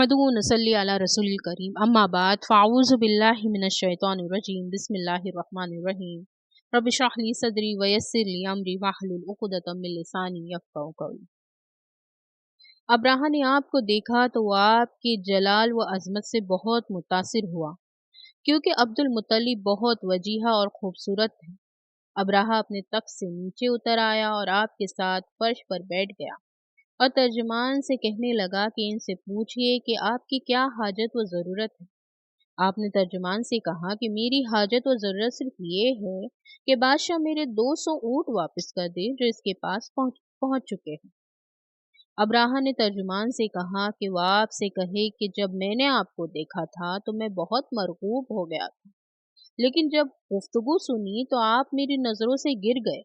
मदऊ नसल्ली अला रसूलिल करीम अम्मा बाद फ़ाऊज़ु बिल्लाहि मिनश शैतानिर रजीम बिस्मिल्लाहिर रहमानिर रहीम रब्बि इश्रह ली सदरी व यस्सिर ली अमरी वहलुल उक़दतम मिन लिसानी यफ़क़हू क़ौली। अब्राहा ने आपको देखा तो वो आपके जलाल व अज़मत से बहुत मुतासिर हुआ, क्योंकि अब्दुल मुत्तलिब बहुत वजीहा और खूबसूरत थे। अब्राहा अपने तख्त से नीचे उतर आया और आपके साथ फर्श पर बैठ गया और तर्जुमान से कहने लगा कि इनसे पूछिए कि आपकी क्या हाजत व ज़रूरत है। आपने तर्जुमान से कहा कि मेरी हाजत व ज़रूरत सिर्फ ये है कि बादशाह मेरे 200 ऊँट वापस कर दे जो इसके पास पहुंच पहुंच चुके हैं। अब्राहा ने तर्जुमान से कहा कि वह आपसे कहे कि जब मैंने आपको देखा था तो मैं बहुत मरगूब हो गया था, लेकिन जब गुफ्तगू सुनी तो आप मेरी नज़रों से गिर गए।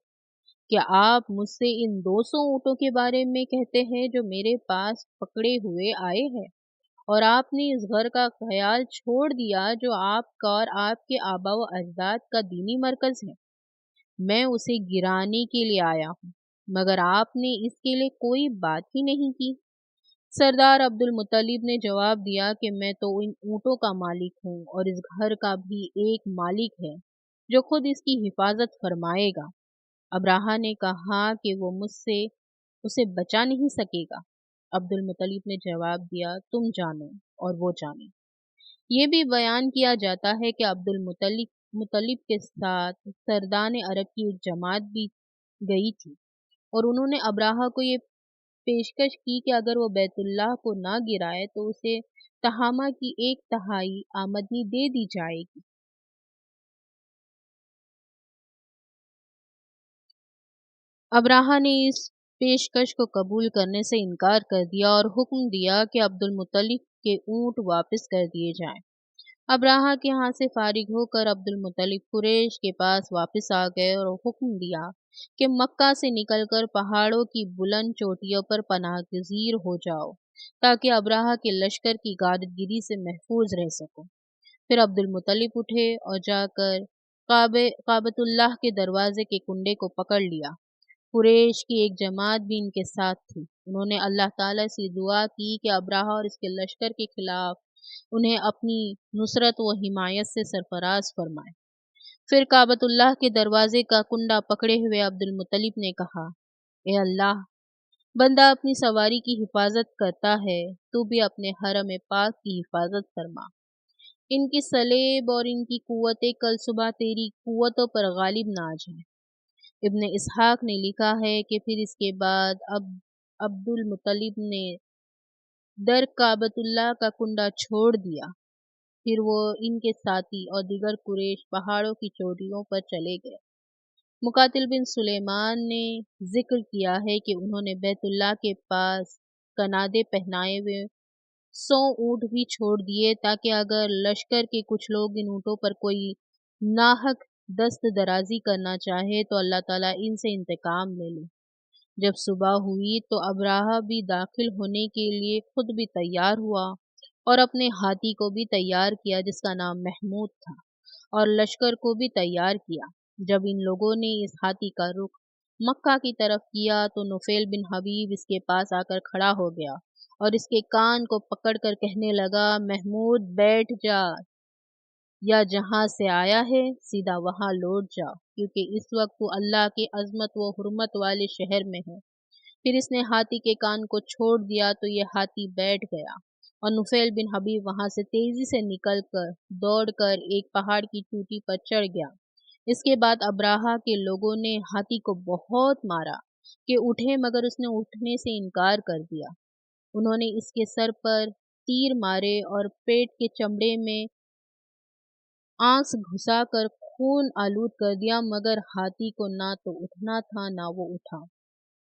क्या आप मुझसे इन 200 ऊँटों के बारे में कहते हैं जो मेरे पास पकड़े हुए आए हैं, और आपने इस घर का ख्याल छोड़ दिया जो आपका और आपके आबा व अजदाद का दीनी मरकज है। मैं उसे गिराने के लिए आया हूँ, मगर आपने इसके लिए कोई बात ही नहीं की। सरदार अब्दुल मुत्तलिब ने जवाब दिया कि मैं तो इन ऊँटों का मालिक हूँ और इस घर का भी एक मालिक है जो खुद इसकी हिफाजत फरमाएगा। अब्राहा ने कहा कि वो मुझसे उसे बचा नहीं सकेगा। अब्दुल मुत्तलिब ने जवाब दिया, तुम जानो और वो जाने। ये भी बयान किया जाता है कि अब्दुल मुत्तलिब के साथ सरदान अरब की एक जमात भी गई थी और उन्होंने अब्राहा को ये पेशकश की कि अगर वो बैतुल्लाह को ना गिराए तो उसे तहामा की 1/3 आमदनी दे दी जाएगी। अब्राहा ने इस पेशकश को कबूल करने से इनकार कर दिया और हुक्म दिया कि अब्दुल मुत्तलिब के ऊँट वापस कर दिए जाएं। अब्राहा के यहाँ से फारिग होकर अब्दुल मुत्तलिब कुरैश के पास वापस आ गए और हुक्म दिया कि मक्का से निकलकर पहाड़ों की बुलंद चोटियों पर पनाहगज़ीर हो जाओ, ताकि अब्राहा के लश्कर की गादगिरी से महफूज रह सको। फिर अब्दुल मुत्तलिब उठे और जाकर काबतुल्लाह के दरवाजे के कुंडे को पकड़ लिया। कुरैश की एक जमात भी इनके साथ थी। उन्होंने अल्लाह ताला से दुआ की कि अब्राहा और इसके लश्कर के खिलाफ उन्हें अपनी नुसरत व हिमायत से सरफराज फरमाए। फिर काबतुल्लाह के दरवाजे का कुंडा पकड़े हुए अब्दुल मुत्तलिब ने कहा, ए अल्लाह, बंदा अपनी सवारी की हिफाजत करता है, तू भी अपने हरम पाक की हिफाजत फरमा। इनकी सलेब और इनकी कुव्वतें कल सुबह तेरी कुव्वतों पर गालिब ना आ जाए। इब्ने इसहाक ने लिखा है कि फिर इसके बाद अब्दुल मुत्तलिब ने दर काबतुल्लाह का कुंडा छोड़ दिया। फिर वो इनके साथी और दिगर कुरैश पहाड़ों की चोटियों पर चले गए। मुकातिल बिन सुलेमान ने जिक्र किया है कि उन्होंने बैतुल्लाह के पास कनादे पहनाए हुए 100 ऊँट भी छोड़ दिए, ताकि अगर लश्कर के कुछ लोग इन ऊँटों पर कोई नाहक दस्त दराजी करना चाहे तो अल्लाह ताला इनसे इंतकाम ले ले। जब सुबह हुई तो अब्राहा भी दाखिल होने के लिए खुद भी तैयार हुआ और अपने हाथी को भी तैयार किया जिसका नाम महमूद था, और लश्कर को भी तैयार किया। जब इन लोगों ने इस हाथी का रुख मक्का की तरफ किया तो नुफैल बिन हबीब इसके पास आकर खड़ा हो गया और इसके कान को पकड़कर कहने लगा, महमूद बैठ जा, या जहाँ से आया है सीधा वहाँ लौट जा, क्योंकि इस वक्त तू अल्लाह की अजमत व हुर्मत वाले शहर में है। फिर इसने हाथी के कान को छोड़ दिया तो ये हाथी बैठ गया और नुफैल बिन हबीब वहां से तेजी से निकलकर दौड़कर एक पहाड़ की चोटी पर चढ़ गया। इसके बाद अब्राहा के लोगों ने हाथी को बहुत मारा कि उठे, मगर उसने उठने से इनकार कर दिया। उन्होंने इसके सर पर तीर मारे और पेट के चमड़े में आंस घुसाकर खून आलूद कर दिया, मगर हाथी को ना तो उठना था ना वो उठा।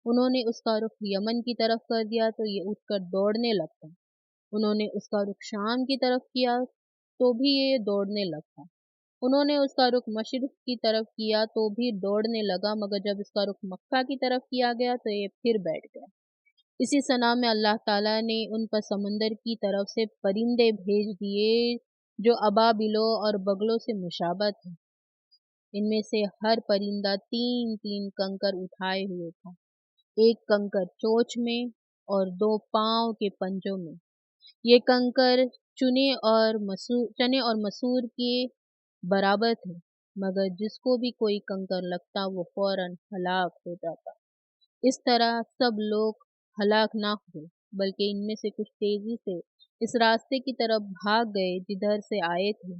उन्होंने उसका रुख यमन की तरफ कर दिया तो ये उठकर दौड़ने लगता। उन्होंने उसका रुख शाम की तरफ किया तो भी ये दौड़ने लगता। उन्होंने उसका रुख मशरिक की तरफ किया तो भी दौड़ने लगा, मगर जब इसका रुख मक्का की तरफ किया गया तो ये फिर बैठ गया। इसी सना में अल्लाह ताला ने उन पर समंदर की तरफ से परिंदे भेज दिए जो अबाबिलों और बगलों से मुशाबह थे। इनमें से हर परिंदा 3-3 कंकर उठाए हुए था, एक कंकर चोंच में और 2 पाँव के पंजों में। یہ کنکر چنے اور مسور کے برابر تھے، مگر جس کو بھی کوئی کنکر لگتا وہ فوراً ہلاک ہو جاتا۔ اس طرح سب لوگ ہلاک نہ ہوئے، بلکہ ان میں سے کچھ تیزی سے اس راستے کی طرف بھاگ گئے جدھر سے آئے تھے،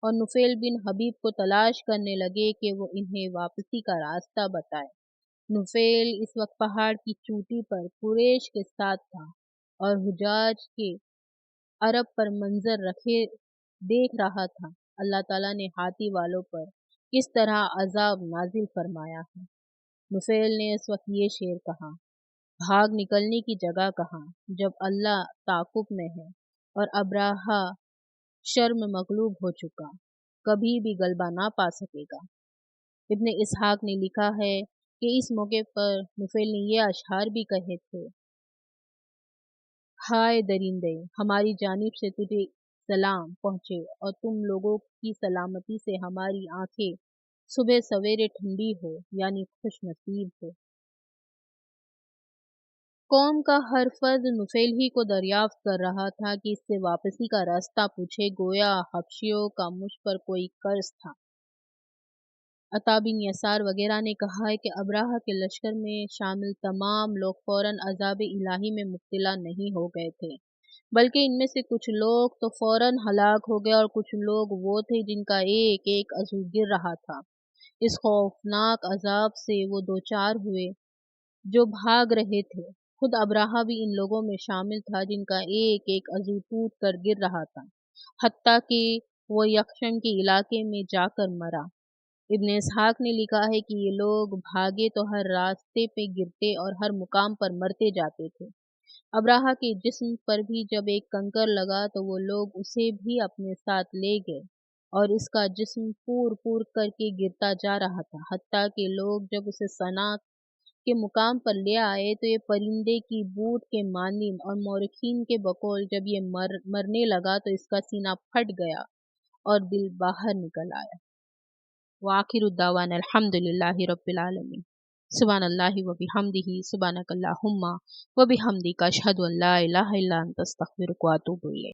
اور نفیل بن حبیب کو تلاش کرنے لگے کہ وہ انہیں واپسی کا راستہ بتائے۔ نفیل اس وقت پہاڑ کی چوٹی پر قریش کے ساتھ تھا اور حجاج کے عرب پر منظر دیکھ رہا تھا۔ اللہ تعالیٰ نے ہاتھی والوں پر کس طرح عذاب نازل فرمایا ہے۔ نفیل نے اس وقت یہ شعر کہا: بھاگ نکلنے کی جگہ کہاں، جب اللہ تعاقب میں ہے اور ابراہہ شر میں مغلوب ہو چکا، کبھی بھی غلبہ نہ پا سکے گا۔ ابن اسحاق نے لکھا ہے کہ اس موقع پر نفیل نے یہ اشعار بھی کہے تھے: ہائے درندے، ہماری جانب سے تجھے سلام پہنچے اور تم لوگوں کی سلامتی سے ہماری آنکھیں صبح سویرے ٹھنڈی ہو، یعنی خوش نصیب ہو۔ قوم کا ہر فرد نفیل ہی کو دریافت کر رہا تھا کہ اس سے واپسی کا راستہ پوچھے، گویا حبشیوں کا مجھ پر کوئی قرض تھا۔ عطا بن یسار وغیرہ نے کہا ہے کہ ابراہہ کے لشکر میں شامل تمام لوگ فوراً عذاب الہی میں مبتلا نہیں ہو گئے تھے، بلکہ ان میں سے کچھ لوگ تو فوراً ہلاک ہو گئے اور کچھ لوگ وہ تھے جن کا ایک ایک عضو گر رہا تھا۔ اس خوفناک عذاب سے وہ دوچار ہوئے جو بھاگ رہے تھے۔ خود ابراہہ بھی ان لوگوں میں شامل تھا جن کا ایک ایک عضو ٹوٹ کر گر رہا تھا، حتیٰ کہ وہ یکشم کے علاقے میں جا کر مرا۔ ابن اسحاق نے لکھا ہے کہ یہ لوگ بھاگے تو ہر راستے پہ گرتے اور ہر مقام پر مرتے جاتے تھے۔ ابراہہ کے جسم پر بھی جب ایک کنکر لگا تو وہ لوگ اسے بھی اپنے ساتھ لے گئے اور اس کا جسم پور پور کر کے گرتا جا رہا تھا، حتیٰ کہ لوگ جب اسے صنع کے مقام پر لے آئے تو یہ پرندے کی بوٹ کے مانند اور مورخین کے بقول جب یہ مرنے لگا تو اس کا سینہ پھٹ گیا اور دل باہر نکل آیا۔ وآخر الدعوانا الحمد للہ رب العالمین۔ سبحان اللہ و بحمدہ، سبحانک اللہم و بحمدک، اشہد ان لا الہ الا انت، استغفرک و اتوب الیک۔